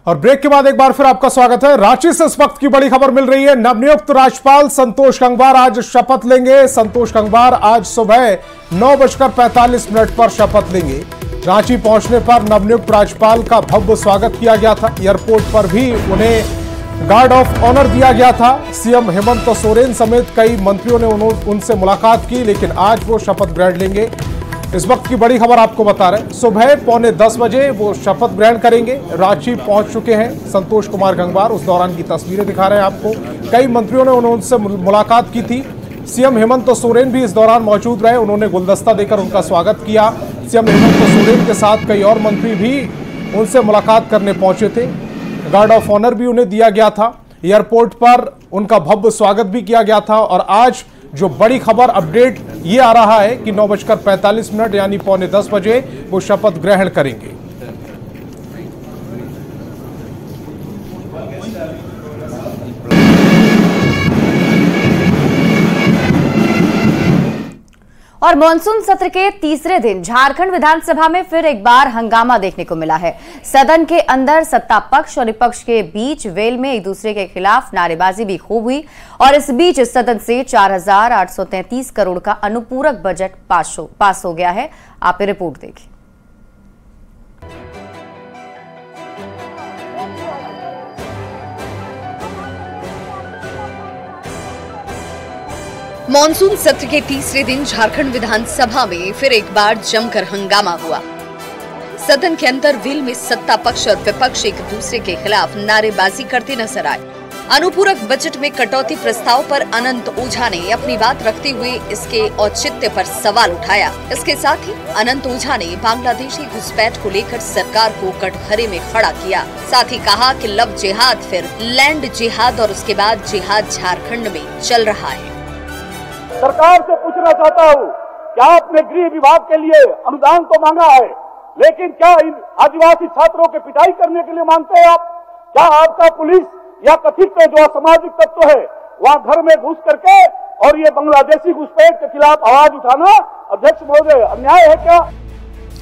और ब्रेक के बाद एक बार फिर आपका स्वागत है। रांची से इस वक्त की बड़ी खबर मिल रही है। नवनियुक्त राज्यपाल संतोष गंगवार आज शपथ लेंगे। संतोष गंगवार आज सुबह 9:45 पर शपथ लेंगे। रांची पहुंचने पर नवनियुक्त राज्यपाल का भव्य स्वागत किया गया था। एयरपोर्ट पर भी उन्हें गार्ड ऑफ ऑनर दिया गया था। सीएम हेमंत सोरेन समेत कई मंत्रियों ने उनसे मुलाकात की, लेकिन आज वो शपथ ग्रहण लेंगे। इस वक्त की बड़ी खबर आपको बता रहे हैं, सुबह 9:45 बजे वो शपथ ग्रहण करेंगे। रांची पहुंच चुके हैं संतोष कुमार गंगवार। उस दौरान की तस्वीरें दिखा रहे हैं आपको। कई मंत्रियों ने उनसे मुलाकात की थी। सीएम हेमंत सोरेन भी इस दौरान मौजूद रहे। उन्होंने गुलदस्ता देकर उनका स्वागत किया। सीएम हेमंत सोरेन के साथ कई और मंत्री भी उनसे मुलाकात करने पहुंचे थे। गार्ड ऑफ ऑनर भी उन्हें दिया गया था। एयरपोर्ट पर उनका भव्य स्वागत भी किया गया था। और आज जो बड़ी खबर अपडेट ये आ रहा है कि 9:45 यानी 9:45 बजे वो शपथ ग्रहण करेंगे। और मानसून सत्र के तीसरे दिन झारखंड विधानसभा में फिर एक बार हंगामा देखने को मिला है। सदन के अंदर सत्ता पक्ष और विपक्ष के बीच वेल में एक दूसरे के खिलाफ नारेबाजी भी खूब हुई। और इस बीच सदन से 4,833 करोड़ का अनुपूरक बजट पास हो गया है। आप ये रिपोर्ट देखिए। मॉनसून सत्र के तीसरे दिन झारखंड विधानसभा में फिर एक बार जमकर हंगामा हुआ। सदन के अंदर वेल में सत्ता पक्ष और विपक्ष एक दूसरे के खिलाफ नारेबाजी करते नजर आए। अनुपूरक बजट में कटौती प्रस्ताव पर अनंत ओझा ने अपनी बात रखते हुए इसके औचित्य पर सवाल उठाया। इसके साथ ही अनंत ओझा ने बांग्लादेशी घुसपैठ को लेकर सरकार को कटघरे में खड़ा किया। साथ ही कहा कि लव जिहाद फिर लैंड जिहाद और उसके बाद जिहाद झारखंड में चल रहा है। सरकार से पूछना चाहता हूँ, क्या आपने गृह विभाग के लिए अनुदान तो मांगा है, लेकिन क्या इन आदिवासी छात्रों के पिटाई करने के लिए मांगते हैं आप? क्या आपका पुलिस या कथित जो असामाजिक तत्व है वहाँ घर में घुस करके और ये बांग्लादेशी घुसपैठ के खिलाफ आवाज उठाना, अध्यक्ष महोदय, अन्याय है क्या?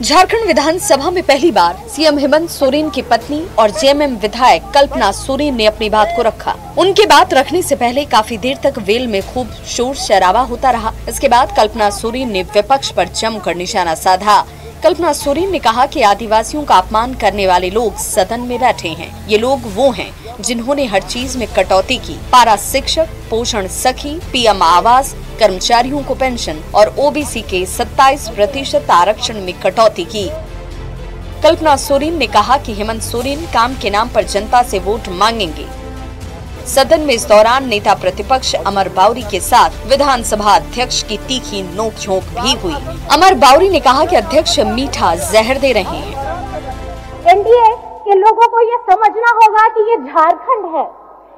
झारखंड विधानसभा में पहली बार सीएम हेमंत सोरेन की पत्नी और जेएमएम विधायक कल्पना सोरेन ने अपनी बात को रखा। उनके बात रखने से पहले काफी देर तक वेल में खूब शोर शराबा होता रहा। इसके बाद कल्पना सोरेन ने विपक्ष पर जमकर निशाना साधा। कल्पना सोरेन ने कहा कि आदिवासियों का अपमान करने वाले लोग सदन में बैठे हैं। ये लोग वो हैं जिन्होंने हर चीज में कटौती की। पारा शिक्षक, पोषण सखी, पीएम आवास, कर्मचारियों को पेंशन और ओबीसी के 27% आरक्षण में कटौती की। कल्पना सोरेन ने कहा कि हेमंत सोरेन काम के नाम पर जनता से वोट मांगेंगे। सदन में इस दौरान नेता प्रतिपक्ष अमर बावरी के साथ विधानसभा अध्यक्ष की तीखी नोकझोंक भी हुई। अमर बावरी ने कहा कि अध्यक्ष मीठा जहर दे रहे हैं। एनडीए के लोगों को ये समझना होगा कि ये झारखंड है।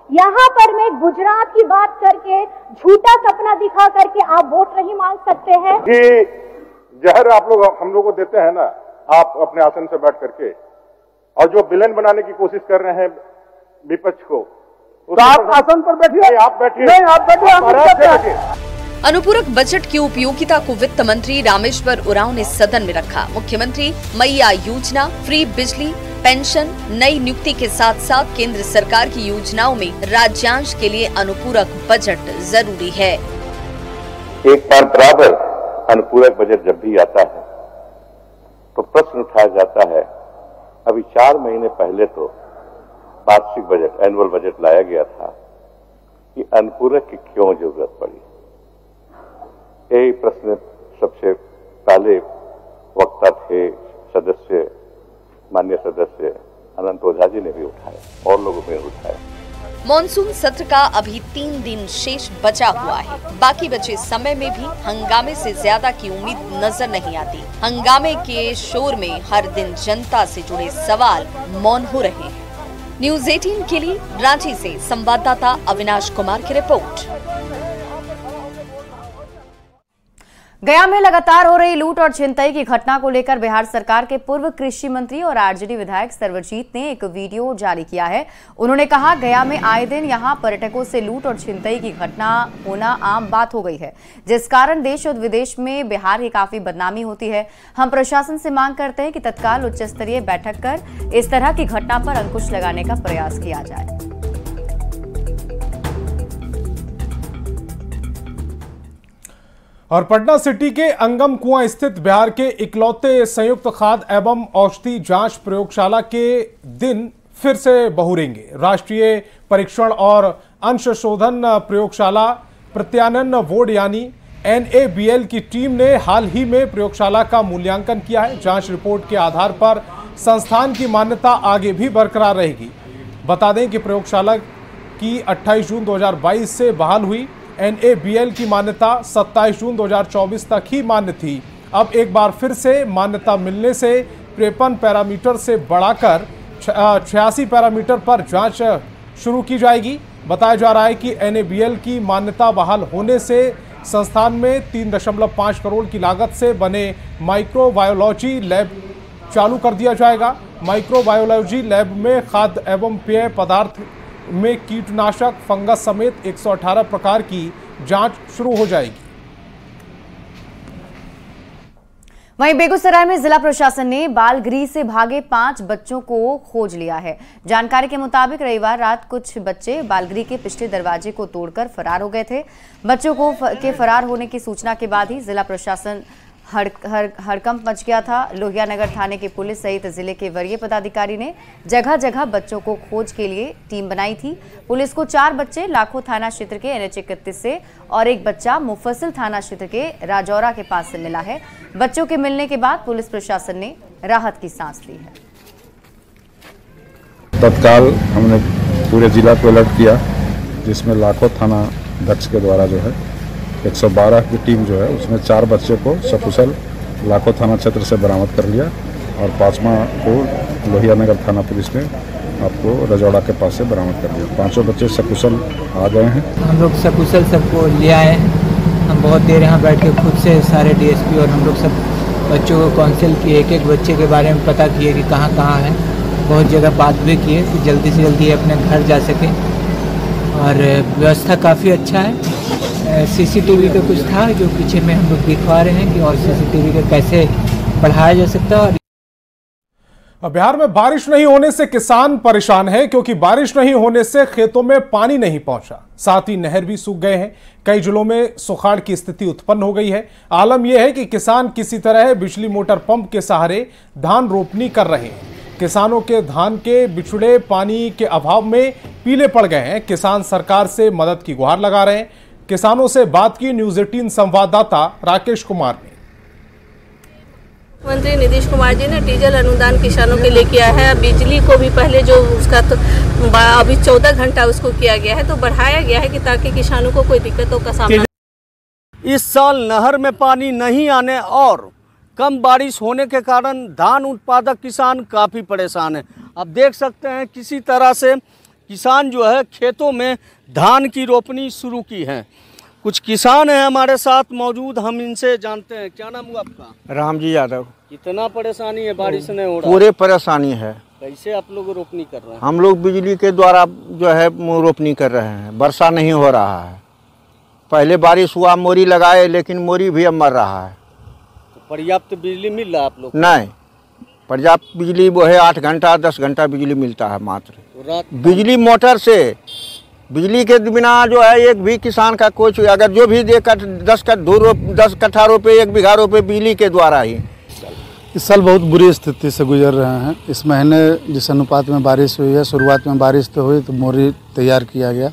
यहाँ पर मैं गुजरात की बात करके झूठा सपना दिखा करके आप वोट नहीं मांग सकते हैं। कि जहर आप लोग हम लोग को देते हैं ना, आप अपने आसन से बैठ करके, और जो विलन बनाने की कोशिश कर रहे हैं विपक्ष को, तो आप आसन पर बैठिए। आप बैठिए, नहीं आप बैठिए। अनुपूरक बजट की उपयोगिता को वित्त मंत्री रामेश्वर उरांव ने सदन में रखा। मुख्यमंत्री मैया योजना, फ्री बिजली, पेंशन, नई नियुक्ति के साथ साथ केंद्र सरकार की योजनाओं में राज्यांश के लिए अनुपूरक बजट जरूरी है। एक बार बराबर अनुपूरक बजट जब भी आता है तो प्रश्न उठाया जाता है, अभी 4 महीने पहले तो वार्षिक बजट, एनुअल बजट लाया गया था, कि अनुपूरक की क्यों जरूरत पड़ी? यही प्रश्न सबसे पहले वक्ता थे सदस्य, माननीय सदस्य अनंत ओझा जी ने भी उठाया और लोगों ने उठाया। मॉनसून सत्र का अभी 3 दिन शेष बचा हुआ है। बाकी बचे समय में भी हंगामे से ज्यादा की उम्मीद नजर नहीं आती। हंगामे के शोर में हर दिन जनता से जुड़े सवाल मौन हो रहे हैं। न्यूज़ 18 के लिए रांची से संवाददाता अविनाश कुमार की रिपोर्ट। गया में लगातार हो रही लूट और छिनतई की घटना को लेकर बिहार सरकार के पूर्व कृषि मंत्री और आरजेडी विधायक सर्वजीत ने एक वीडियो जारी किया है। उन्होंने कहा, गया में आए दिन यहां पर्यटकों से लूट और छिनतई की घटना होना आम बात हो गई है, जिस कारण देश और विदेश में बिहार की काफी बदनामी होती है। हम प्रशासन से मांग करते हैं कि तत्काल उच्च स्तरीय बैठक कर इस तरह की घटना पर अंकुश लगाने का प्रयास किया जाए। और पटना सिटी के अंगम कुआं स्थित बिहार के इकलौते संयुक्त खाद्य एवं औषधि जांच प्रयोगशाला के दिन फिर से बहुरेंगे। राष्ट्रीय परीक्षण और अंश शोधन प्रयोगशाला प्रत्यानन बोर्ड यानी NABL की टीम ने हाल ही में प्रयोगशाला का मूल्यांकन किया है। जांच रिपोर्ट के आधार पर संस्थान की मान्यता आगे भी बरकरार रहेगी। बता दें कि प्रयोगशाला की 28 जून 2022 से बहाल हुई। NABL की मान्यता 27 जून 2024 तक ही मान्य थी। अब एक बार फिर से मान्यता मिलने से 53 पैरामीटर से बढ़ाकर 86 पैरामीटर पर जांच शुरू की जाएगी। बताया जा रहा है कि NABL की मान्यता बहाल होने से संस्थान में 3.5 करोड़ की लागत से बने माइक्रोबायोलॉजी लैब चालू कर दिया जाएगा। माइक्रोबायोलॉजी लैब में खाद्य एवं पेय पदार्थ में कीटनाशक, फंगस समेत 118 प्रकार की जांच शुरू हो जाएगी। वहीं बेगूसराय में जिला प्रशासन ने बाल गृह से भागे 5 बच्चों को खोज लिया है। जानकारी के मुताबिक रविवार रात कुछ बच्चे बाल गृह के पिछले दरवाजे को तोड़कर फरार हो गए थे। बच्चों के फरार होने की सूचना के बाद ही जिला प्रशासन हड़कंप मच गया था। लोहिया नगर थाने की पुलिस सहित जिले के वरीय पदाधिकारी ने जगह जगह बच्चों को खोज के लिए टीम बनाई थी। पुलिस को 4 बच्चे लाखों थाना क्षेत्र के NH 31 से और एक बच्चा मुफस्सिल थाना क्षेत्र के राजौरा के पास से मिला है। बच्चों के मिलने के बाद पुलिस प्रशासन ने राहत की सांस ली है। तत्काल हमने पूरे जिला को अलर्ट किया, जिसमें लाखों थाना अध्यक्ष के द्वारा जो है 112 की टीम जो है उसमें 4 बच्चे को सकुशल लाखों थाना क्षेत्र से बरामद कर लिया और 5वां को लोहिया नगर थाना पुलिस ने आपको रजौड़ा के पास से बरामद कर लिया। 5 बच्चे सकुशल आ गए हैं। हम लोग सकुशल सबको ले आए हैं। हम बहुत देर यहाँ बैठ के खुद से सारे DSP और हम लोग सब बच्चों को काउंसिल किए, एक एक बच्चे के बारे में पता किए कि कहाँ कहाँ है। बहुत जगह बात भी किए कि जल्दी से जल्दी अपने घर जा सकें और व्यवस्था काफ़ी अच्छा है। CCTV का कुछ था जो पीछे में हम लोग दिखवा रहे हैं कि और CCTV का कैसे बढ़ाया जा सकता है। बिहार में बारिश नहीं होने से किसान परेशान हैं, क्योंकि बारिश नहीं होने से खेतों में पानी नहीं पहुंचा, साथ ही नहर भी सूख गए हैं। कई जिलों में सुखाड़ की स्थिति उत्पन्न हो गई है। आलम यह है कि किसान किसी तरह बिजली मोटर पंप के सहारे धान रोपनी कर रहे हैं। किसानों के धान के बिछड़े पानी के अभाव में पीले पड़ गए हैं। किसान सरकार से मदद की गुहार लगा रहे हैं। किसानों से बात की न्यूज़ 18 संवाददाता राकेश कुमार ने। मंत्री नीतीश कुमार जी ने डीजल अनुदान किसानों के लिए किया है। बिजली को भी पहले जो उसका तो अभी 14 घंटा उसको किया गया है, तो बढ़ाया गया है कि ताकि किसानों को कोई दिक्कतों का सामना। इस साल नहर में पानी नहीं आने और कम बारिश होने के कारण धान उत्पादक किसान काफ़ी परेशान हैं। अब देख सकते हैं किसी तरह से किसान जो है खेतों में धान की रोपनी शुरू की है। कुछ किसान हैं हमारे साथ मौजूद, हम इनसे जानते हैं। क्या नाम हुआ आपका? रामजी यादव। कितना परेशानी है, बारिश नहीं हो रहा? पूरे परेशानी है। कैसे आप लोग रोपनी कर रहे हैं? हम लोग बिजली के द्वारा जो है रोपनी कर रहे हैं। वर्षा नहीं हो रहा है। पहले बारिश हुआ, मोरी लगाए, लेकिन मोरी भी अब मर रहा है। तो पर्याप्त बिजली मिल रहा है आप लोग? नहीं, पर्याप्त बिजली वो है 8 घंटा 10 घंटा बिजली मिलता है मात्र। तो रात बिजली मोटर से, बिजली के बिना जो है एक भी किसान का कोई अगर जो भी 10 कट्ठा रोपे 1 बीघा रोपे बिजली के द्वारा ही। इस साल बहुत बुरी स्थिति से गुजर रहे हैं। इस महीने जिस अनुपात में बारिश हुई है, शुरुआत में बारिश तो हुई तो मोरी तैयार किया गया,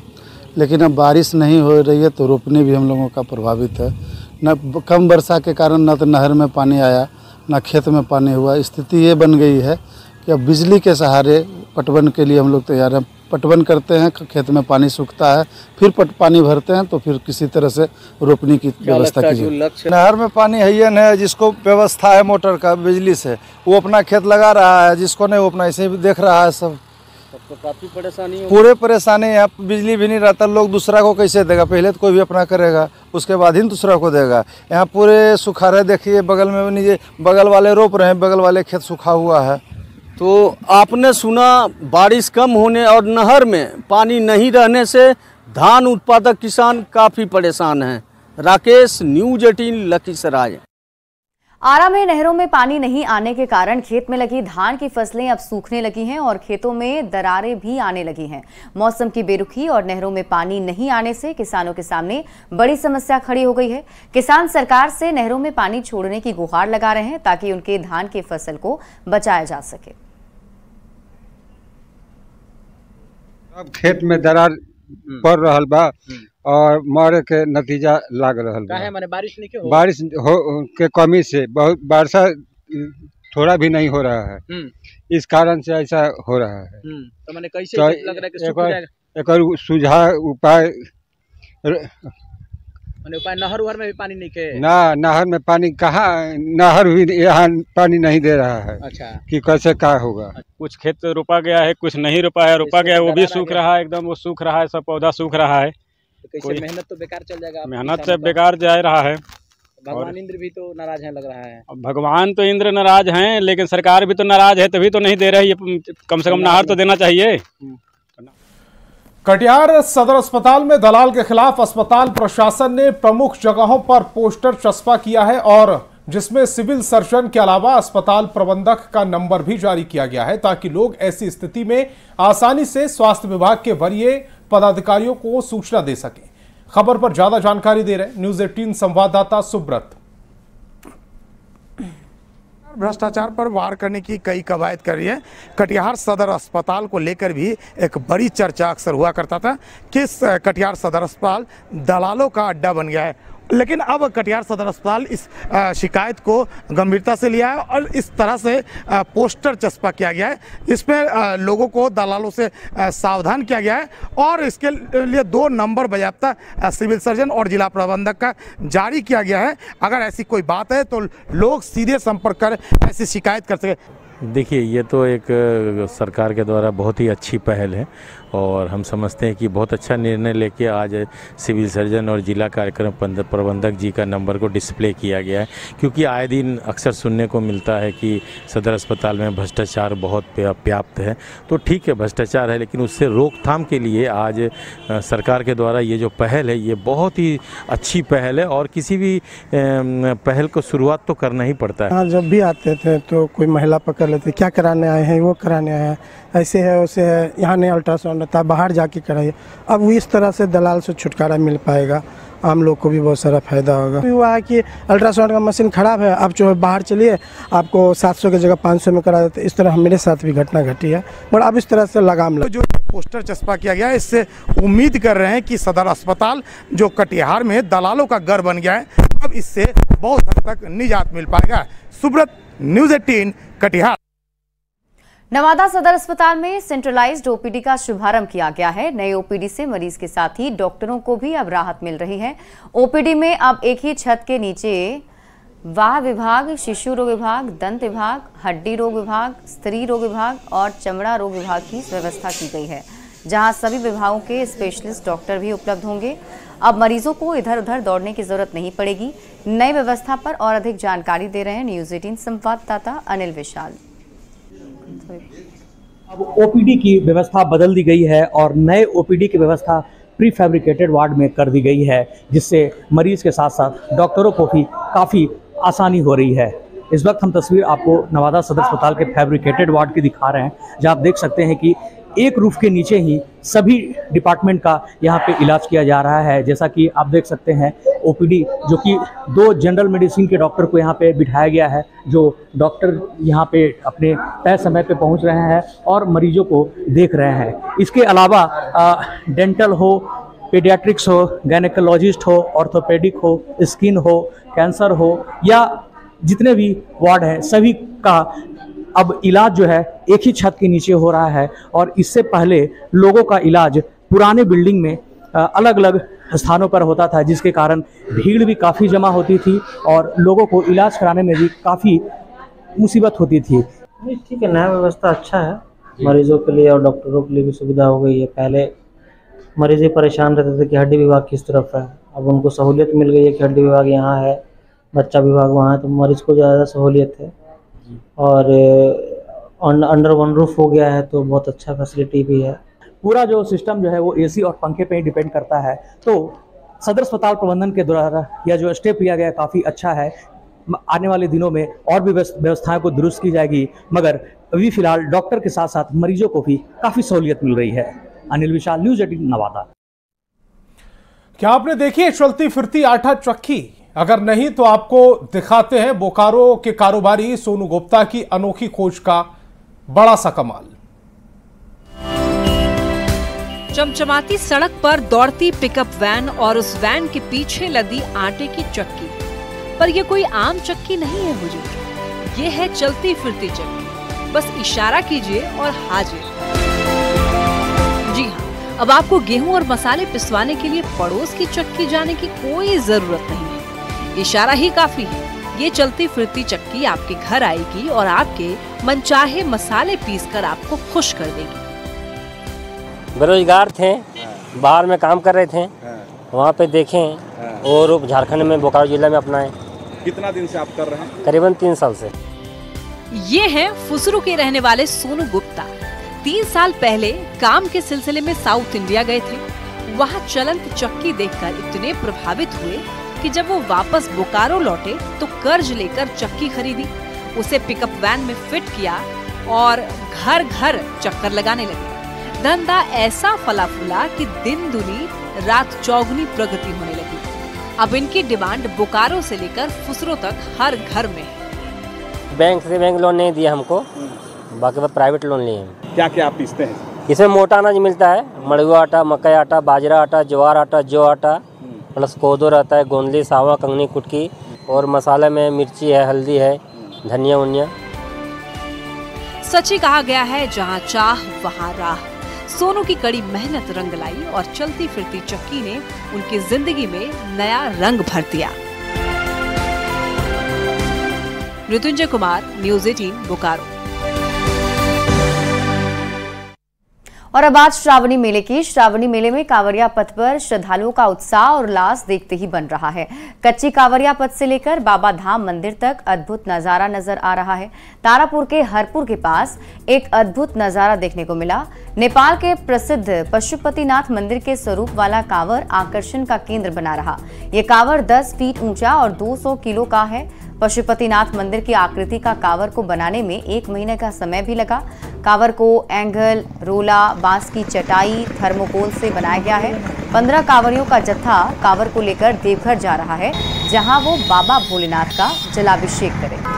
लेकिन अब बारिश नहीं हो रही है तो रोपनी भी हम लोगों का प्रभावित है। न कम वर्षा के कारण न तो नहर में पानी आया, न खेत में पानी हुआ। स्थिति ये बन गई है कि अब बिजली के सहारे पटवन के लिए हम लोग तैयार हैं। पटवन करते हैं, खेत में पानी सूखता है, फिर पानी भरते हैं, तो फिर किसी तरह से रोपनी की व्यवस्था कीजिए। नहर में पानी है, जिसको व्यवस्था है मोटर का बिजली से, वो अपना खेत लगा रहा है, जिसको नहीं वो अपना ऐसे ही देख रहा है सब। तब तो काफी परेशानी पूरे परेशानी है। बिजली भी नहीं रहता, लोग दूसरा को कैसे देगा? पहले तो कोई भी अपना करेगा, उसके बाद ही दूसरा को देगा। यहाँ पूरे सुखारे देखिए, बगल में नीचे बगल वाले रोप रहे हैं, बगल वाले खेत सूखा हुआ है। तो आपने सुना, बारिश कम होने और नहर में पानी नहीं रहने से धान उत्पादक किसान काफी परेशान हैं। राकेश, न्यूज़ 18 लखीसराय। आरा में नहरों में पानी नहीं आने के कारण खेत में लगी धान की फसलें अब सूखने लगी हैं और खेतों में दरारें भी आने लगी हैं। मौसम की बेरुखी और नहरों में पानी नहीं आने से किसानों के सामने बड़ी समस्या खड़ी हो गई है। किसान सरकार से नहरों में पानी छोड़ने की गुहार लगा रहे हैं ताकि उनके धान की फसल को बचाया जा सके। अब खेत में दरार पड़ रहल बा और मरे के नतीजा लाग रहल बा। माने बारिश नहीं हो? बारिश हो के कमी से बहुत वर्षा थोड़ा भी नहीं हो रहा है, इस कारण से ऐसा हो रहा है। तो मैंने कैसे लग रहा है कि सूख जाएगा? एक सुझाव उपाय मैंने उपाय नहर में भी पानी नहीं के ना, नहर में पानी कहाँ, नहर भी यहाँ पानी नहीं दे रहा है। अच्छा, कि कैसे क्या होगा? कुछ खेत रोपा गया है, कुछ नहीं रोपा है, रोपा गया है वो भी सूख रहा है, एकदम वो सूख रहा है, सब पौधा सूख रहा है। कैसे मेहनत तो बेकार चल जाएगा? मेहनत से बेकार जा रहा है। भगवान इंद्र भी तो नाराज हैं लग रहा है। भगवान तो इंद्र नाराज हैं, लेकिन सरकार भी तो नाराज है, तभी तो नहीं दे रही है। कम से कम नहर तो देना चाहिए। कटिहार सदर अस्पताल में दलाल के खिलाफ अस्पताल प्रशासन ने प्रमुख जगहों पर पोस्टर चस्पा किया है और जिसमें सिविल सर्जन के अलावा अस्पताल प्रबंधक का नंबर भी जारी किया गया है ताकि लोग ऐसी स्थिति में आसानी से स्वास्थ्य विभाग के वरीय पदाधिकारियों को सूचना दे सकें। खबर पर ज्यादा जानकारी दे रहे न्यूज़ 18 संवाददाता सुब्रत। भ्रष्टाचार पर वार करने की कई कवायद कर रही है। कटिहार सदर अस्पताल को लेकर भी एक बड़ी चर्चा अक्सर हुआ करता था कि कटिहार सदर अस्पताल दलालों का अड्डा बन गया है, लेकिन अब कटिहार सदर अस्पताल इस शिकायत को गंभीरता से लिया है और इस तरह से पोस्टर चस्पा किया गया है। इसमें लोगों को दलालों से सावधान किया गया है और इसके लिए 2 नंबर बाकायदा सिविल सर्जन और जिला प्रबंधक का जारी किया गया है। अगर ऐसी कोई बात है तो लोग सीधे संपर्क कर ऐसी शिकायत कर सके। देखिए, ये तो एक सरकार के द्वारा बहुत ही अच्छी पहल है और हम समझते हैं कि बहुत अच्छा निर्णय लेके आज सिविल सर्जन और जिला कार्यक्रम प्रबंधक जी का नंबर को डिस्प्ले किया गया है, क्योंकि आए दिन अक्सर सुनने को मिलता है कि सदर अस्पताल में भ्रष्टाचार बहुत व्याप्त है। तो ठीक है, भ्रष्टाचार है, लेकिन उससे रोकथाम के लिए आज सरकार के द्वारा ये जो पहल है ये बहुत ही अच्छी पहल है और किसी भी पहल को शुरुआत तो करना ही पड़ता है। जब भी आते थे तो कोई महिला पकड़ लेते, क्या कराने आए हैं, वो कराने आए हैं, ऐसे है वैसे है, यहाँ नहीं अल्ट्रासाउंड रहता है, बाहर जाके कराइए। अब इस तरह से दलाल से छुटकारा मिल पाएगा, आम लोग को भी बहुत सारा फायदा होगा। हुआ है कि अल्ट्रासाउंड का मशीन खराब है, आप जो बाहर चलिए आपको 700 की जगह 500 में करा देते। इस तरह मेरे साथ भी घटना घटी है और अब इस तरह से लगाम लगा। जो पोस्टर चस्पा किया गया है, इससे उम्मीद कर रहे हैं कि सदर अस्पताल जो कटिहार में दलालों का घर बन गया है, अब इससे बहुत हद तक निजात मिल पाएगा। सुब्रत, न्यूज़ 18 कटिहार। नवादा सदर अस्पताल में सेंट्रलाइज्ड ओपीडी का शुभारंभ किया गया है। नए ओपीडी से मरीज के साथ ही डॉक्टरों को भी अब राहत मिल रही है। ओपीडी में अब एक ही छत के नीचे वाह विभाग, शिशु रोग विभाग, दंत विभाग, हड्डी रोग विभाग, स्त्री रोग विभाग और चमड़ा रोग विभाग की व्यवस्था की गई है, जहां सभी विभागों के स्पेशलिस्ट डॉक्टर भी उपलब्ध होंगे। अब मरीजों को इधर उधर दौड़ने की जरूरत नहीं पड़ेगी। नई व्यवस्था पर और अधिक जानकारी दे रहे हैं न्यूज़ 18 संवाददाता अनिल विशाल। अब ओपीडी की व्यवस्था बदल दी गई है और नए ओपीडी की व्यवस्था प्री फैब्रिकेटेड वार्ड में कर दी गई है, जिससे मरीज के साथ साथ डॉक्टरों को भी काफ़ी आसानी हो रही है। इस वक्त हम तस्वीर आपको नवादा सदर अस्पताल के फैब्रिकेटेड वार्ड की दिखा रहे हैं, जहां आप देख सकते हैं कि एक रूफ के नीचे ही सभी डिपार्टमेंट का यहाँ पे इलाज किया जा रहा है। जैसा कि आप देख सकते हैं ओपीडी, जो कि 2 जनरल मेडिसिन के डॉक्टर को यहाँ पे बिठाया गया है, जो डॉक्टर यहाँ पे अपने तय समय पे पहुँच रहे हैं और मरीजों को देख रहे हैं। इसके अलावा डेंटल हो, पीडियाट्रिक्स हो, गायनेकोलॉजिस्ट हो, ऑर्थोपेडिक हो, स्किन हो, कैंसर हो या जितने भी वार्ड हैं सभी का अब इलाज जो है एक ही छत के नीचे हो रहा है। और इससे पहले लोगों का इलाज पुराने बिल्डिंग में अलग अलग स्थानों पर होता था, जिसके कारण भीड़ भी काफ़ी जमा होती थी और लोगों को इलाज कराने में भी काफ़ी मुसीबत होती थी। ठीक है, नया व्यवस्था अच्छा है, मरीजों के लिए और डॉक्टरों के लिए भी सुविधा हो गई है। पहले मरीज ही परेशान रहते थे कि हड्डी विभाग किस तरफ है, अब उनको सहूलियत मिल गई है कि हड्डी विभाग यहाँ है, बच्चा विभाग वहाँ है, तो मरीज को ज़्यादा सहूलियत है। और अंडर वन रूफ हो गया है तो बहुत अच्छा फैसिलिटी भी है। पूरा जो सिस्टम जो है वो एसी और पंखे पे ही डिपेंड करता है। तो सदर अस्पताल प्रबंधन के द्वारा यह जो स्टेप लिया गया काफ़ी अच्छा है। आने वाले दिनों में और भी व्यवस्थाएं को दुरुस्त की जाएगी, मगर अभी फिलहाल डॉक्टर के साथ साथ मरीजों को भी काफ़ी सहूलियत मिल रही है। अनिल विशाल, न्यूज़ 18 नवादा। क्या आपने देखी है चलती फिरती आटा चक्की? अगर नहीं तो आपको दिखाते हैं बोकारो के कारोबारी सोनू गुप्ता की अनोखी खोज का बड़ा सा कमाल। चमचमाती सड़क पर दौड़ती पिकअप वैन और उस वैन के पीछे लदी आटे की चक्की। पर ये कोई आम चक्की नहीं है हुजूर, ये है चलती फिरती चक्की। बस इशारा कीजिए और हाजिर। जी हाँ, अब आपको गेहूं और मसाले पिसवाने के लिए पड़ोस की चक्की जाने की कोई जरूरत नहीं है, इशारा ही काफी है। ये चलती फिरती चक्की आपके घर आएगी और आपके मनचाहे मसाले पीसकर आपको खुश कर देगी। बेरोजगार थे, बाहर में काम कर रहे थे, वहाँ पे देखें और झारखंड में बोकारो जिला में अपनाएं। कितना दिन से आप कर रहे हैं? करीबन 3 साल से। ये हैं फुसरू के रहने वाले सोनू गुप्ता। 3 साल पहले काम के सिलसिले में साउथ इंडिया गए थे। वहाँ चलंत चक्की देखकर इतने प्रभावित हुए कि जब वो वापस बोकारो लौटे तो कर्ज लेकर चक्की खरीदी, उसे पिकअप वैन में फिट किया और घर घर चक्कर लगाने लगे। धंधा ऐसा फला फूला कि दिन दुनी रात चौगुनी प्रगति होने लगी। अब इनकी डिमांड बोकारो से लेकर फुसरो तक हर घर में है। बैंक से बैंक लोन नहीं दिया हमको, बाकी प्राइवेट लोन लिए हैं। क्या क्या आप पीसते हैं? इसमें मोटा अनाज मिलता है, मड़ुआ आटा, मकई आटा, बाजरा आटा, ज्वार आटा, जौ आटा, प्लस कोदो रहता है, गोंदली, सावा, कंगनी, कुटकी, और मसाले में मिर्ची है, हल्दी है, धनिया उनिया। सच ही कहा गया है, जहाँ चाह वहाँ राह। सोनू की कड़ी मेहनत रंग लाई और चलती फिरती चक्की ने उनकी जिंदगी में नया रंग भर दिया। मृत्युंजय कुमार, न्यूज़ 18 बोकारो। और अब आज श्रावणी मेले की। श्रावणी मेले में कांवरिया पथ पर श्रद्धालुओं का उत्साह और उल्लास देखते ही बन रहा है। कच्ची कांवरिया पथ से लेकर बाबा धाम मंदिर तक अद्भुत नजारा नजर आ रहा है। तारापुर के हरपुर के पास एक अद्भुत नजारा देखने को मिला। नेपाल के प्रसिद्ध पशुपतिनाथ मंदिर के स्वरूप वाला कांवर आकर्षण का केंद्र बना रहा। ये कांवर 10 फीट ऊंचा और 200 किलो का है। पशुपतिनाथ मंदिर की आकृति का कांवर को बनाने में 1 महीने का समय भी लगा। कांवर को एंगल, रोला, बांस की चटाई, थर्मोकोल से बनाया गया है। 15 कांवरियों का जत्था कांवर को लेकर देवघर जा रहा है, जहां वो बाबा भोलेनाथ का जलाभिषेक करेंगे।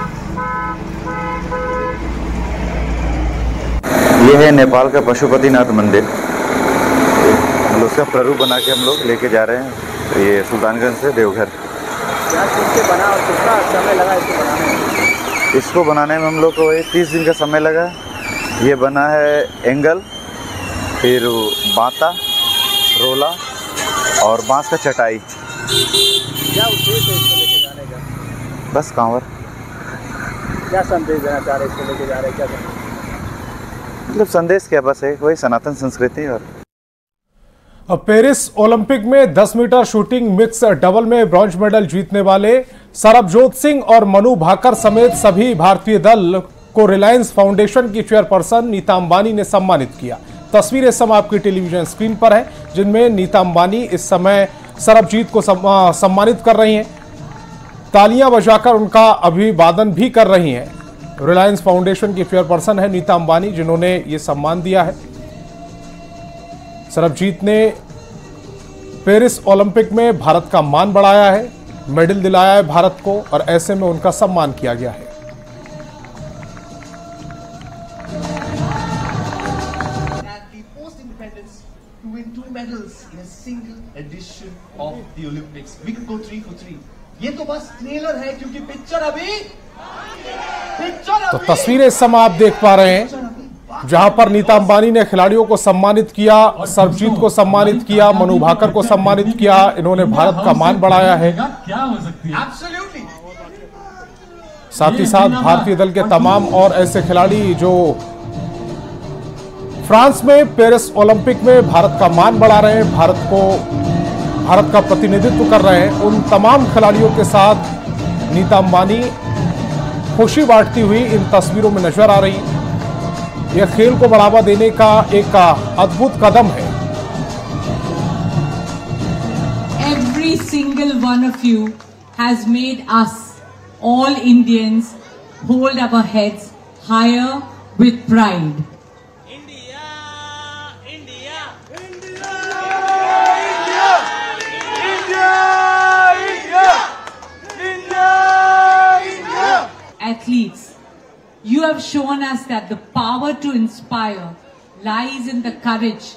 ये है नेपाल का पशुपतिनाथ मंदिर। उसका प्रारूप बना के हम लोग लेके जा रहे हैं ये सुल्तानगंज से देवघर। क्या चीज़ से बना और कितना समय लगा इसको बनाने में? इसको बनाने में हम लोग को 30 दिन का समय लगा। ये बना है एंगल, फिर बाता, रोला और बांस का चटाई। क्या उद्देश्य है इसको लेके जाने का? बस कांवर। क्या संदेश देना चाह रहे इसको लेके जा रहे, क्या मतलब संदेश क्या, बस है वही सनातन संस्कृति। और अब पेरिस ओलंपिक में 10 मीटर शूटिंग मिक्स डबल में ब्रॉन्ज मेडल जीतने वाले सरबजोत सिंह और मनु भाकर समेत सभी भारतीय दल को रिलायंस फाउंडेशन की चेयरपर्सन नीता अंबानी ने सम्मानित किया। तस्वीरें इस समय आपकी टेलीविजन स्क्रीन पर है, जिनमें नीता अंबानी इस समय सरबजीत को सम्मानित कर रही हैं। तालियां बजाकर उनका अभिवादन भी कर रही हैं। रिलायंस फाउंडेशन की चेयरपर्सन है नीता अंबानी, जिन्होंने ये सम्मान दिया है। सरबजीत ने पेरिस ओलंपिक में भारत का मान बढ़ाया है, मेडल दिलाया है भारत को, और ऐसे में उनका सम्मान किया गया है। ये तो बस ट्रेलर है, क्योंकि पिक्चर अभी तो तस्वीरें इस समय आप देख पा रहे हैं, जहां पर नीता अंबानी ने खिलाड़ियों को सम्मानित किया, सरबजीत को सम्मानित किया, मनु भाकर को सम्मानित किया। इन्होंने भारत का मान बढ़ाया है। साथ ही साथ भारतीय दल के तमाम और ऐसे खिलाड़ी जो फ्रांस में पेरिस ओलंपिक में भारत का मान बढ़ा रहे हैं, भारत का प्रतिनिधित्व कर रहे हैं। उन तमाम खिलाड़ियों के साथ नीता अंबानी खुशी बांटती हुई इन तस्वीरों में नजर आ रही। यह खेल को बढ़ावा देने का एक अद्भुत कदम है। Every single one of you has made us, all Indians, hold our heads higher with pride. Athletes, you have shown us that the power to inspire lies in the courage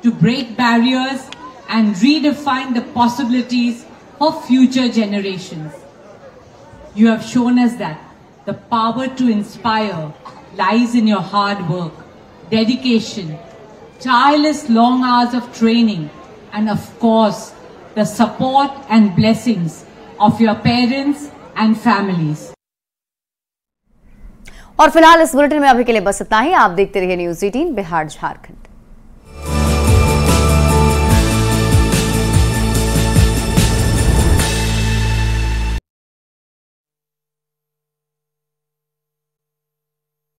to break barriers and redefine the possibilities for future generations. You have shown us that the power to inspire lies in your hard work, dedication, tireless long hours of training, and of course, the support and blessings of your parents and families. और फिलहाल इस bulletin में अभी के लिए बस इतना ही। आप देखते रहिए न्यूज़ 18 बिहार झारखंड।